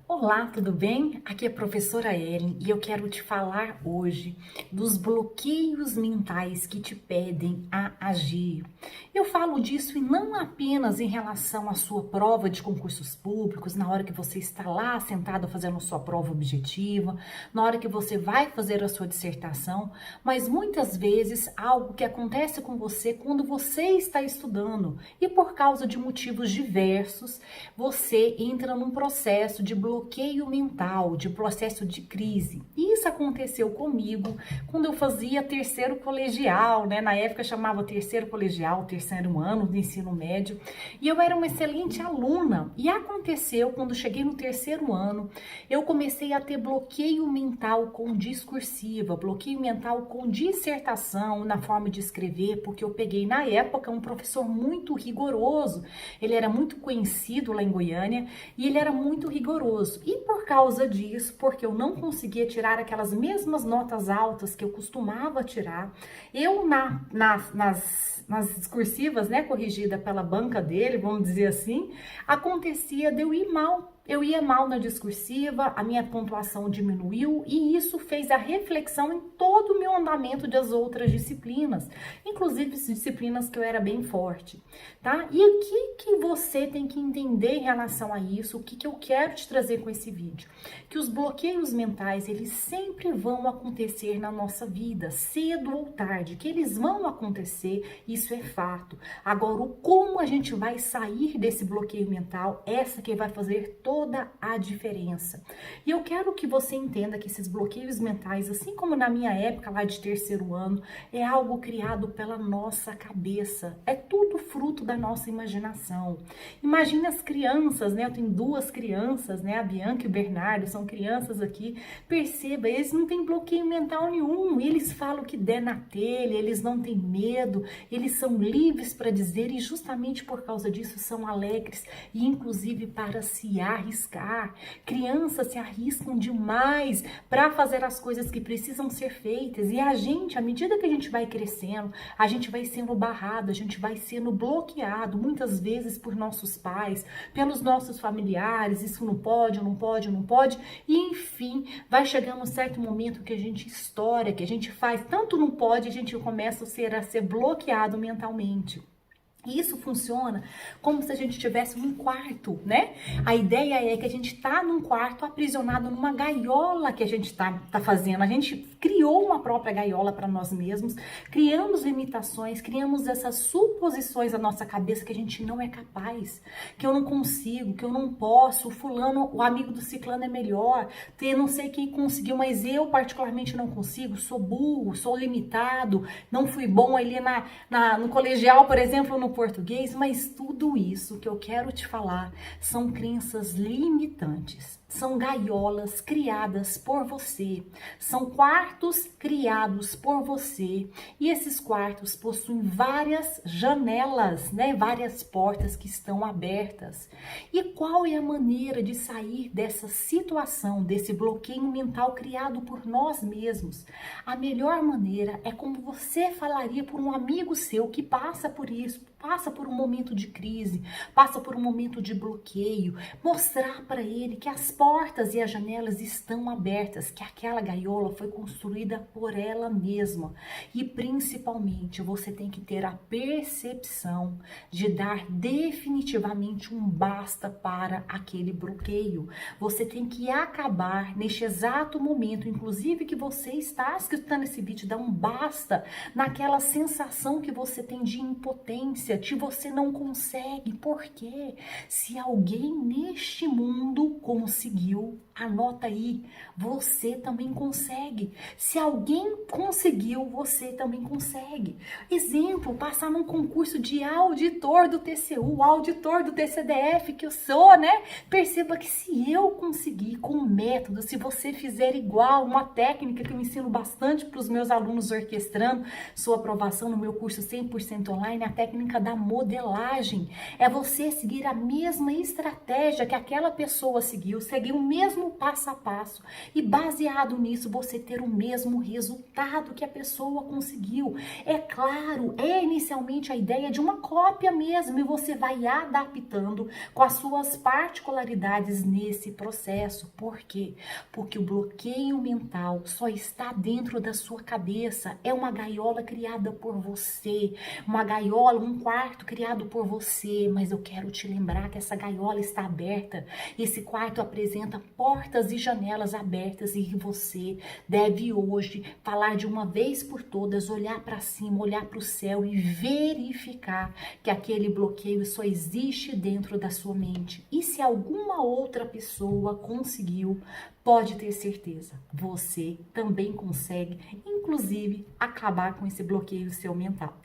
Olá, tudo bem? Aqui é a professora Ellen e eu quero te falar hoje dos bloqueios mentais que te pedem a agir. Eu falo disso e não apenas em relação à sua prova de concursos públicos, na hora que você está lá sentado fazendo sua prova objetiva, na hora que você vai fazer a sua dissertação, mas muitas vezes algo que acontece com você quando você está estudando e por causa de motivos diversos, você entra num processo de bloqueio mental, de processo de crise. Isso aconteceu comigo quando eu fazia terceiro colegial, né? Na época chamava terceiro colegial, terceiro ano do ensino médio, e eu era uma excelente aluna. E aconteceu quando cheguei no terceiro ano, eu comecei a ter bloqueio mental com discursiva, bloqueio mental com dissertação na forma de escrever, porque eu peguei na época um professor muito rigoroso. Ele era muito conhecido lá em Goiânia e ele era muito rigoroso. E por causa disso, porque eu não conseguia tirar aquelas mesmas notas altas que eu costumava tirar, eu nas discursivas, né, corrigida pela banca dele, vamos dizer assim, acontecia de eu ir mal. Eu ia mal na discursiva, a minha pontuação diminuiu e isso fez a reflexão em todo o meu andamento das outras disciplinas, inclusive disciplinas que eu era bem forte, tá? E o que você tem que entender em relação a isso, o que eu quero te trazer com esse vídeo? Que os bloqueios mentais, eles sempre vão acontecer na nossa vida, cedo ou tarde, que eles vão acontecer, isso é fato. Agora, o como a gente vai sair desse bloqueio mental, essa que vai fazer toda a diferença. E eu quero que você entenda que esses bloqueios mentais, assim como na minha época lá de terceiro ano, é algo criado pela nossa cabeça. É tudo fruto da nossa imaginação. Imagina as crianças, né? Eu tenho duas crianças, né? A Bianca e o Bernardo, são crianças aqui. Perceba, eles não têm bloqueio mental nenhum. Eles falam o que der na telha, eles não têm medo, eles são livres para dizer e justamente por causa disso são alegres e inclusive para se arriscar. Crianças se arriscam demais para fazer as coisas que precisam ser feitas e a gente, à medida que a gente vai crescendo, a gente vai sendo barrado, a gente vai sendo bloqueado muitas vezes por nossos pais, pelos nossos familiares, isso não pode, não pode, não pode, e enfim, vai chegando um certo momento que a gente estoura, que a gente faz, tanto não pode, a gente começa a ser bloqueado mentalmente. Isso funciona como se a gente tivesse um quarto, né? A ideia é que a gente tá num quarto aprisionado numa gaiola que a gente tá fazendo. A gente criou uma própria gaiola para nós mesmos, criamos limitações, criamos essas suposições na nossa cabeça que a gente não é capaz, que eu não consigo, que eu não posso, o fulano, o amigo do ciclano é melhor, ter não sei quem conseguiu, mas eu particularmente não consigo, sou burro, sou limitado, não fui bom ali no colegial, por exemplo, no português, mas tudo isso que eu quero te falar são crenças limitantes, são gaiolas criadas por você, são quartos criados por você e esses quartos possuem várias janelas, né? Várias portas que estão abertas. E qual é a maneira de sair dessa situação, desse bloqueio mental criado por nós mesmos? A melhor maneira é como você falaria por um amigo seu que passa por isso, passa por um momento de crise, passa por um momento de bloqueio, mostrar para ele que as portas e as janelas estão abertas, que aquela gaiola foi construída por ela mesma. E principalmente você tem que ter a percepção de dar definitivamente um basta para aquele bloqueio. Você tem que acabar neste exato momento, inclusive que você está escutando esse vídeo, dar um basta naquela sensação que você tem de impotência, que você não consegue. Por quê? Se alguém neste mundo conseguiu, anota aí, você também consegue. Se alguém conseguiu, você também consegue. Exemplo, passar num concurso de auditor do TCU, auditor do TCDF, que eu sou, né? Perceba que se eu conseguir com um método, se você fizer igual, uma técnica que eu ensino bastante para os meus alunos orquestrando sua aprovação no meu curso 100% online, a técnica da modelagem. É você seguir a mesma estratégia que aquela pessoa seguiu, seguir o mesmo passo a passo e baseado nisso você ter o mesmo resultado que a pessoa conseguiu. É claro, é inicialmente a ideia de uma cópia mesmo e você vai adaptando com as suas particularidades nesse processo. Por quê? Porque o bloqueio mental só está dentro da sua cabeça. É uma gaiola criada por você, uma gaiola, um quarto criado por você, mas eu quero te lembrar que essa gaiola está aberta. Esse quarto apresenta portas e janelas abertas e você deve hoje falar de uma vez por todas, olhar para cima, olhar para o céu e verificar que aquele bloqueio só existe dentro da sua mente. E se alguma outra pessoa conseguiu, pode ter certeza, você também consegue, inclusive, acabar com esse bloqueio seu mental.